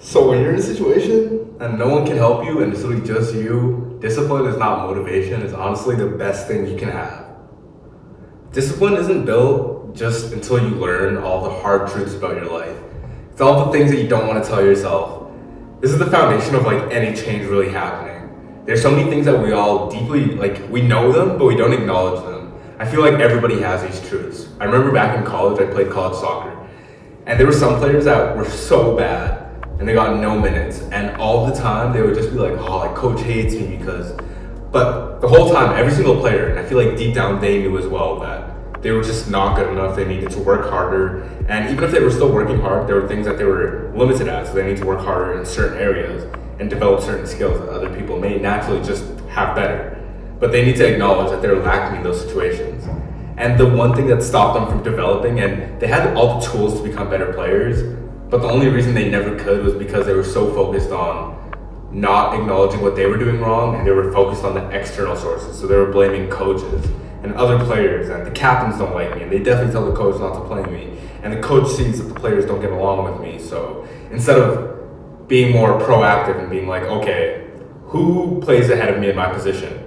So when you're in a situation and no one can help you and it's literally just you, discipline is not motivation. It's honestly the best thing you can have. Discipline isn't built just until you learn all the hard truths about your life. It's all the things that you don't want to tell yourself. This is the foundation of like any change really happening. There's so many things that we all deeply, like we know them, but we don't acknowledge them. I feel like everybody has these truths. I remember back in college, I played college soccer. And there were some players that were so bad and they got no minutes. And all the time they would just be like, oh, like coach hates me because, but the whole time, every single player, and I feel like deep down they knew as well that they were just not good enough. They needed to work harder. And even if they were still working hard, there were things that they were limited at. So they need to work harder in certain areas and develop certain skills that other people may naturally just have better. But they need to acknowledge that they're lacking in those situations. And the one thing that stopped them from developing, and they had all the tools to become better players, but the only reason they never could was because they were so focused on not acknowledging what they were doing wrong, and they were focused on the external sources. So they were blaming coaches and other players, and the captains don't like me, and they definitely tell the coach not to play me, and the coach sees that the players don't get along with me. So instead of being more proactive and being like, okay, who plays ahead of me in my position?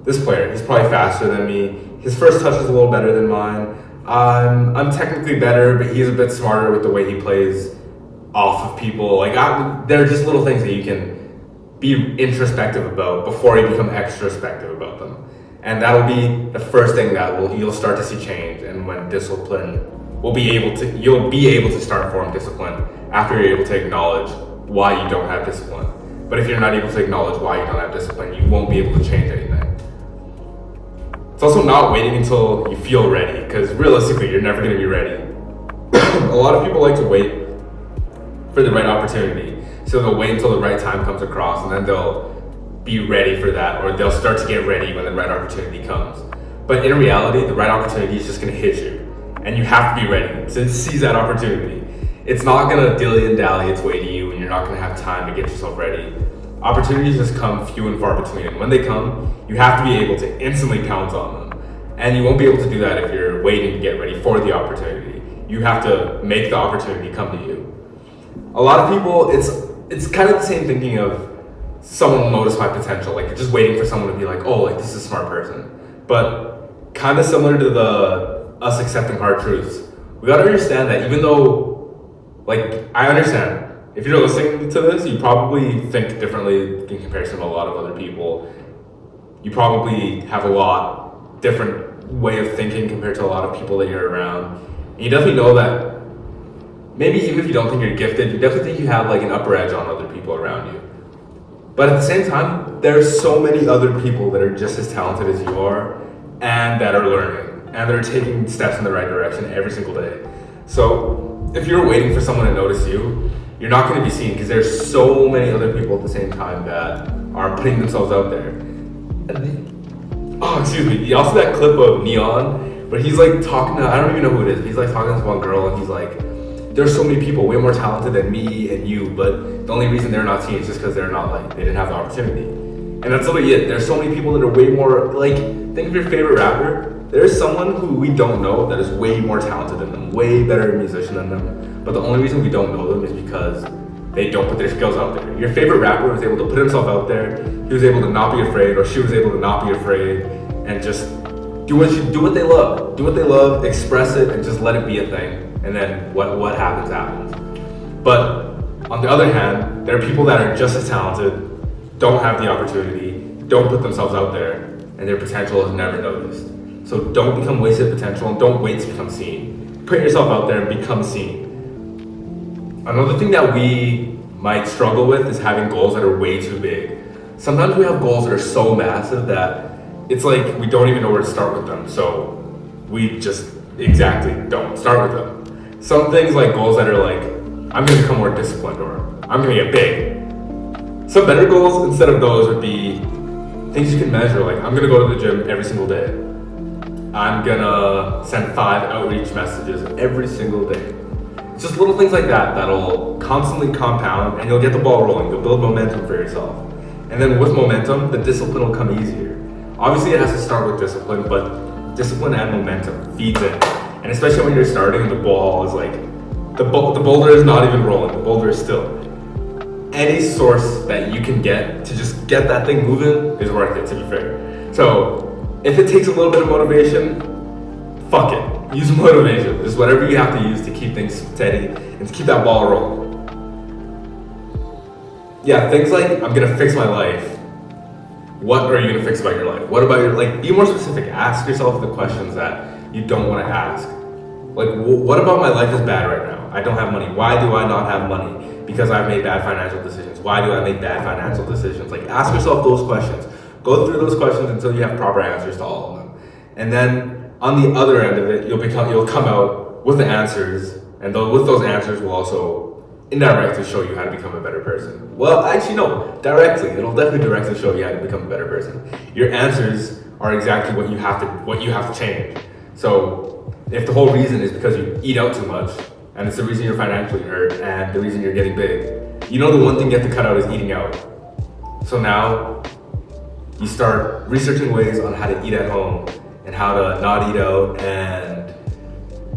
This player, he's probably faster than me. His first touch is a little better than mine. I'm technically better, but he's a bit smarter with the way he plays off of people. There are just little things that you can be introspective about before you become extrospective about them. And that'll be the first thing that you'll start to see change. And when discipline you'll be able to start forming discipline after you're able to acknowledge why you don't have discipline. But if you're not able to acknowledge why you don't have discipline, you won't be able to change anything. It's also not waiting until you feel ready, because realistically, you're never going to be ready. A lot of people like to wait for the right opportunity. So they'll wait until the right time comes across, and then they'll be ready for that, or they'll start to get ready when the right opportunity comes. But in reality, the right opportunity is just going to hit you, and you have to be ready to seize that opportunity. It's not going to dilly and dally its way to you, and you're not going to have time to get yourself ready. Opportunities just come few and far between, and when they come, you have to be able to instantly pounce on them. And you won't be able to do that if you're waiting to get ready for the opportunity. You have to make the opportunity come to you. A lot of people, it's kind of the same thinking of someone will notice my potential, like you're just waiting for someone to be like, oh, like this is a smart person. But kind of similar to us accepting hard truths, we gotta understand that even though, like, I understand, if you're listening to this, you probably think differently in comparison to a lot of other people. You probably have a lot different way of thinking compared to a lot of people that you're around. And you definitely know that maybe even if you don't think you're gifted, you definitely think you have like an upper edge on other people around you. But at the same time, there's so many other people that are just as talented as you are and that are learning and that are taking steps in the right direction every single day. So if you're waiting for someone to notice you, you're not going to be seen because there's so many other people at the same time that are putting themselves out there. You also that clip of Neon, but he's like talking to, I don't even know who it is, he's like talking to this one girl and he's like, there's so many people way more talented than me and you, but the only reason they're not seen is just because they're not like, they didn't have the opportunity. And that's literally it. There's so many people that are way more, like, think of your favorite rapper. There's someone who we don't know that is way more talented than them, way better musician than them. But the only reason we don't know them is because they don't put their skills out there. Your favorite rapper was able to put himself out there. He was able to not be afraid, or she was able to not be afraid, and just do what they love. Do what they love, express it, and just let it be a thing. And then what happens happens. But on the other hand, there are people that are just as talented, don't have the opportunity, don't put themselves out there, and their potential is never noticed. So don't become wasted potential and don't wait to become seen. Put yourself out there and become seen. Another thing that we might struggle with is having goals that are way too big. Sometimes we have goals that are so massive that it's like we don't even know where to start with them. So we just exactly don't start with them. Some things like goals that are like, I'm gonna become more disciplined or I'm gonna get big. Some better goals instead of those would be things you can measure, like I'm gonna go to the gym every single day. I'm gonna send 5 outreach messages every single day. It's just little things like that that'll constantly compound and you'll get the ball rolling. You'll build momentum for yourself. And then with momentum, the discipline will come easier. Obviously it has to start with discipline, but discipline and momentum feeds it. And especially when you're starting and the ball is like, the boulder is not even rolling, the boulder is still. any source that you can get to just get that thing moving is worth it, to be fair. So if it takes a little bit of motivation, fuck it. Use motivation. Just whatever you have to use to keep things steady and to keep that ball rolling. Yeah, things like, I'm gonna fix my life. What are you gonna fix about your life? What about your, like, be more specific. Ask yourself the questions that you don't wanna ask. Like, what about my life is bad right now? I don't have money. Why do I not have money? Because I've made bad financial decisions. Why do I make bad financial decisions? Like, ask yourself those questions. Go through those questions until you have proper answers to all of them. And then on the other end of it, you'll come out with the answers, and with those answers will also indirectly show you how to become a better person. Well, actually no, directly. It'll definitely directly show you how to become a better person. Your answers are exactly what you have to change. So if the whole reason is because you eat out too much, and it's the reason you're financially hurt and the reason you're getting big, you know the one thing you have to cut out is eating out. So now you start researching ways on how to eat at home and how to not eat out, and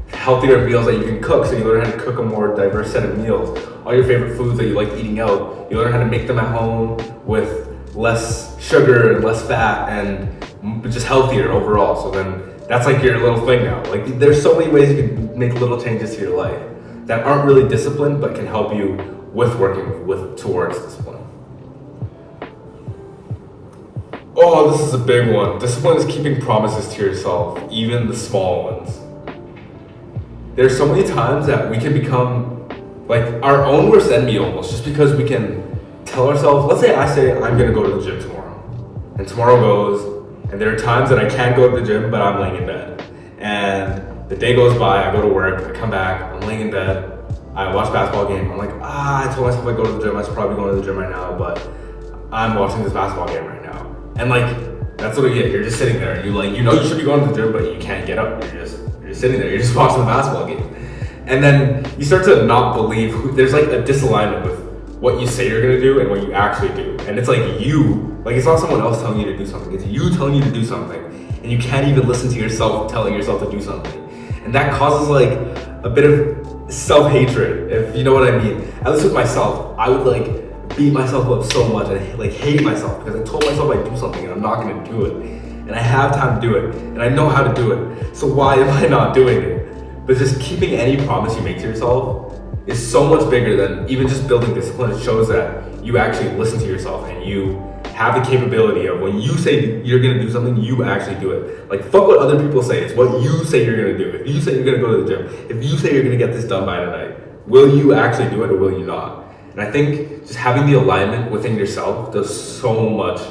healthier meals that you can cook. So you learn how to cook a more diverse set of meals. All your favorite foods that you like eating out, you learn how to make them at home with less sugar and less fat and just healthier overall. So then that's like your little thing now. Like, there's so many ways you can make little changes to your life that aren't really disciplined but can help you with working towards discipline. Oh, this is a big one. Discipline is keeping promises to yourself, even the small ones. There's so many times that we can become like our own worst enemy almost, just because we can tell ourselves, let's say I'm gonna go to the gym tomorrow, and tomorrow goes, and there are times that I can't go to the gym, but I'm laying in bed. And the day goes by, I go to work, I come back, I'm laying in bed, I watch basketball game, I'm like, I told myself I'd go to the gym, I should probably go to the gym right now, but I'm watching this basketball game right now. And like, that's what you get. You're just sitting there, and you should be going to the gym, but you can't get up. You're just sitting there, you're just watching the basketball game. And then you start to not believe, there's like a disalignment with what you say you're gonna do and what you actually do. And it's like it's not someone else telling you to do something, it's you telling you to do something. And you can't even listen to yourself telling yourself to do something. And that causes like a bit of self-hatred, if you know what I mean. At least with myself, I would like beat myself up so much and like hate myself because I told myself I'd do something and I'm not gonna do it. And I have time to do it, and I know how to do it. So why am I not doing it? But just keeping any promise you make to yourself is so much bigger than even just building discipline. It shows that you actually listen to yourself and you have the capability of, when you say you're gonna do something, you actually do it. Like, fuck what other people say, it's what you say you're gonna do. If you say you're gonna go to the gym, if you say you're gonna get this done by tonight, will you actually do it or will you not? And I think just having the alignment within yourself does so much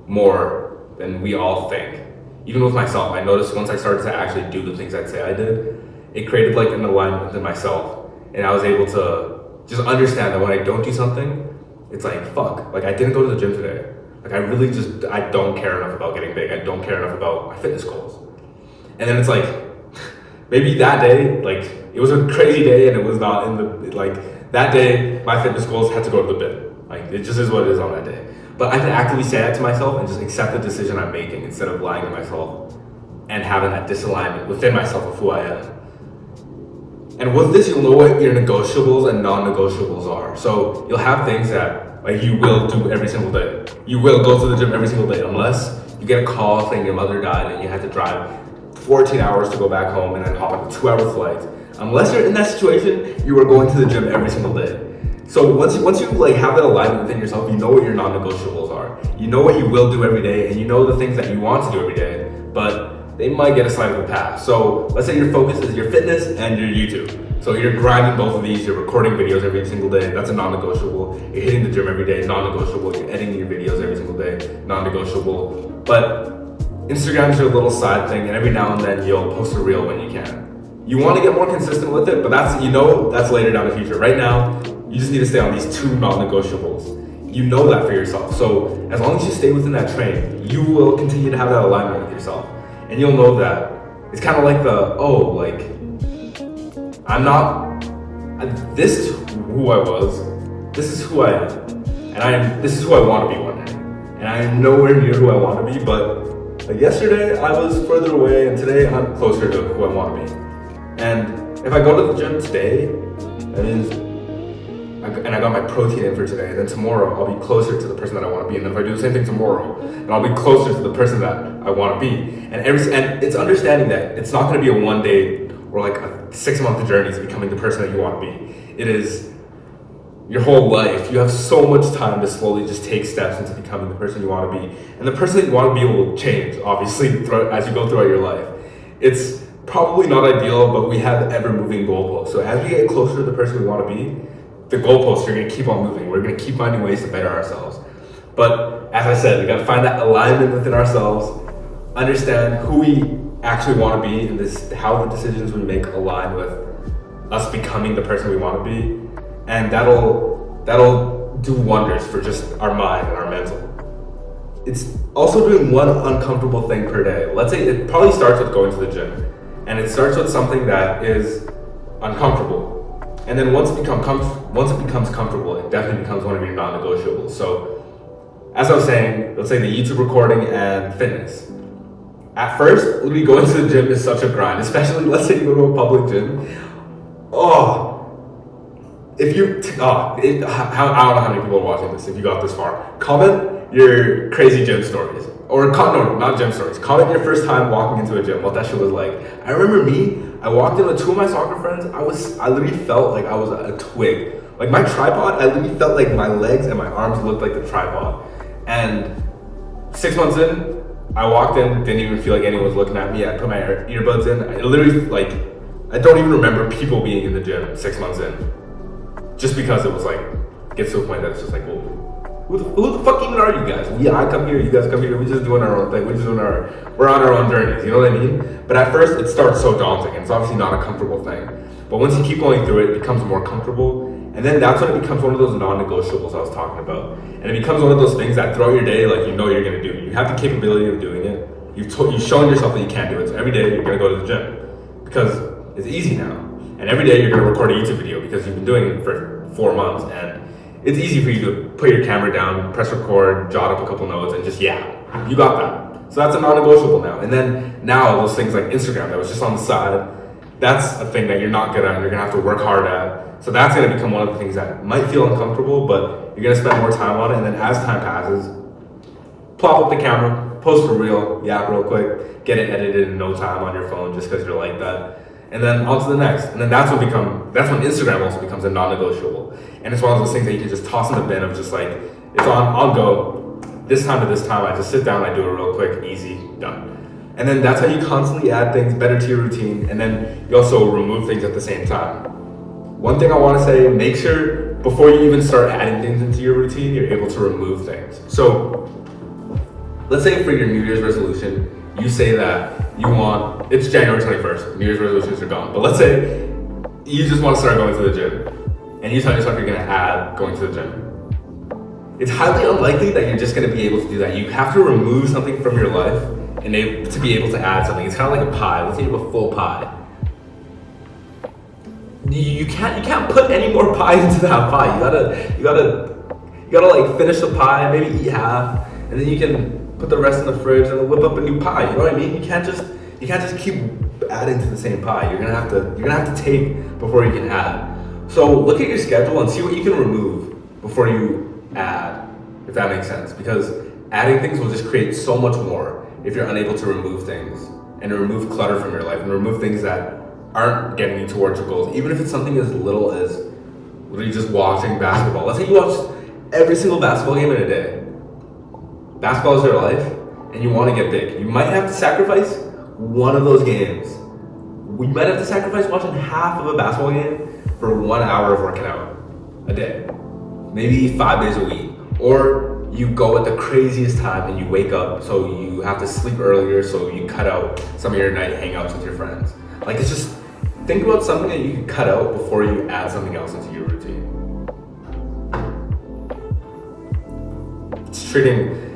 more than we all think. Even with myself, I noticed once I started to actually do the things I'd say I did, it created like an alignment within myself. And I was able to just understand that when I don't do something, it's like, fuck, like I didn't go to the gym today. Like I don't care enough about getting big. I don't care enough about my fitness goals. And then it's like, maybe that day, like it was a crazy day and it was not in the, like that day, my fitness goals had to go to the bin. Like it just is what it is on that day. But I can actively say that to myself and just accept the decision I'm making instead of lying to myself and having that disalignment within myself of who I am. And with this, you'll know what your negotiables and non-negotiables are. So you'll have things that like you will do every single day. You will go to the gym every single day unless you get a call saying your mother died and you had to drive 14 hours to go back home and then hop on a 2-hour flight. Unless you're in that situation, you are going to the gym every single day. So once you like have that alignment within yourself, you know what your non-negotiables are. You know what you will do every day, and you know the things that you want to do every day, but they might get a slight of a pass. So let's say your focus is your fitness and your YouTube. So you're grinding both of these, you're recording videos every single day, that's a non-negotiable. You're hitting the gym every day, non-negotiable. You're editing your videos every single day, non-negotiable. But Instagram's your little side thing, and every now and then you'll post a reel when you can. You want to get more consistent with it, but that's later down the future. Right now, you just need to stay on these 2 non-negotiables. You know that for yourself. So as long as you stay within that train, you will continue to have that alignment with yourself. And you'll know that it's kind of like this is who I was, this is who I am, and this is who I want to be one day. And I am nowhere near who I want to be, but like yesterday I was further away, and today I'm closer to who I want to be. And if I go to the gym today, that means and I got my protein in for today, and then tomorrow I'll be closer to the person that I want to be, and then if I do the same thing tomorrow, then I'll be closer to the person that I want to be. And it's understanding that it's not going to be a 1 day or like a 6-month journey to becoming the person that you want to be. It is your whole life. You have so much time to slowly just take steps into becoming the person you want to be, and the person that you want to be will change obviously as you go throughout your life. It's probably not ideal, but we have ever-moving goalposts. So as we get closer to the person we want to be, the goalposts are going to keep on moving. We're going to keep finding ways to better ourselves. But as I said, we got to find that alignment within ourselves, understand who we actually want to be, and how the decisions we make align with us becoming the person we want to be, and that'll do wonders for just our mind and our mental. It's also doing one uncomfortable thing per day. Let's say it probably starts with going to the gym, and it starts with something that is uncomfortable. And then once it becomes comfortable, it definitely becomes one of your non-negotiables. So, as I was saying, let's say the YouTube recording and fitness. At first, literally going to the gym is such a grind, especially let's say you go to a public gym. I don't know how many people are watching this if you got this far. Comment your crazy gym stories. Not gym stories. Comment your first time walking into a gym, what that shit was like. I remember I walked in with 2 of my soccer friends. I literally felt like I was a twig. Like my tripod, I literally felt like my legs and my arms looked like the tripod. And 6 months in, I walked in, didn't even feel like anyone was looking at me. I put my earbuds in. I don't even remember people being in the gym 6 months in. Just because it was like, gets to a point that it's just like, well, who the fuck even are you guys? I come here, you guys come here, we're just doing our own thing, we're on our own journeys, you know what I mean? But at first, it starts so daunting, and it's obviously not a comfortable thing. But once you keep going through it, it becomes more comfortable, and then that's when it becomes one of those non-negotiables I was talking about. And it becomes one of those things that throughout your day, like, you know you're gonna do. You have the capability of doing it. You've shown yourself that you can do it, so every day you're gonna go to the gym. Because it's easy now. And every day you're gonna record a YouTube video because you've been doing it for 4 months, and it's easy for you to put your camera down, press record, jot up a couple notes, and just, you got that. So that's a non-negotiable now. And then now those things like Instagram that was just on the side, that's a thing that you're not good at and you're gonna have to work hard at. So that's gonna become one of the things that might feel uncomfortable, but you're gonna spend more time on it. And then as time passes, plop up the camera, post for real, real quick, get it edited in no time on your phone just because you're like that. And then on to the next. And then that's when Instagram also becomes a non-negotiable. And it's one of those things that you can just toss in the bin of just like, it's on go. This time to this time, I just sit down, I do it real quick, easy, done. And then that's how you constantly add things better to your routine. And then you also remove things at the same time. One thing I want to say, make sure before you even start adding things into your routine, you're able to remove things. So let's say for your New Year's resolution, you say that it's January 21st, New Year's resolutions are gone. But let's say you just want to start going to the gym, and you tell yourself you're going to add going to the gym. It's highly unlikely that you're just going to be able to do that. You have to remove something from your life to be able to add something. It's kind of like a pie. Let's say you have a full pie. You can't put any more pie into that pie. You gotta like finish the pie, maybe eat half, and then you can put the rest in the fridge and then whip up a new pie. You know what I mean? You can't just keep adding to the same pie. You're gonna have to take before you can add. So look at your schedule and see what you can remove before you add, if that makes sense. Because adding things will just create so much more if you're unable to remove things and remove clutter from your life and remove things that aren't getting you towards your goals. Even if it's something as little as literally just watching basketball. Let's say you watch every single basketball game in a day. Basketball is your life, and you want to get big. You might have to sacrifice one of those games. We might have to sacrifice watching half of a basketball game for 1 hour of working out a day. Maybe 5 days a week. Or you go at the craziest time and you wake up, so you have to sleep earlier, so you cut out some of your night hangouts with your friends. Like, it's just, think about something that you can cut out before you add something else into your routine.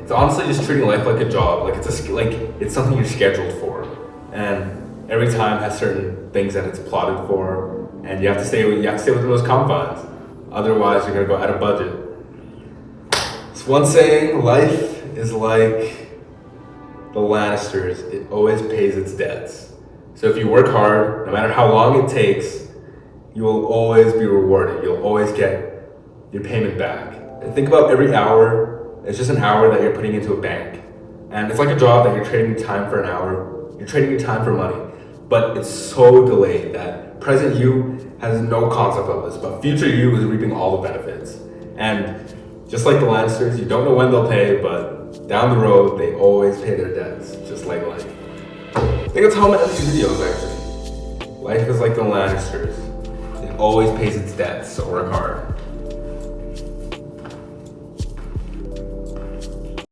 It's honestly just treating life like a job. Like it's something you're scheduled for, and every time has certain things that it's plotted for, and you have to stay within those confines. Otherwise, you're gonna go out of budget. It's one saying: life is like the Lannisters. It always pays its debts. So if you work hard, no matter how long it takes, you will always be rewarded. You'll always get your payment back. And think about every hour, it's just an hour that you're putting into a bank. And it's like a job that you're trading time for an hour, you're trading your time for money. But it's so delayed that present you has no concept of this, but future you is reaping all the benefits. And just like the Lannisters, you don't know when they'll pay, but down the road, they always pay their debts, just like life. I think that's how I'm gonna end these videos, actually. Life is like the Lannisters. It always pays its debts, so work hard.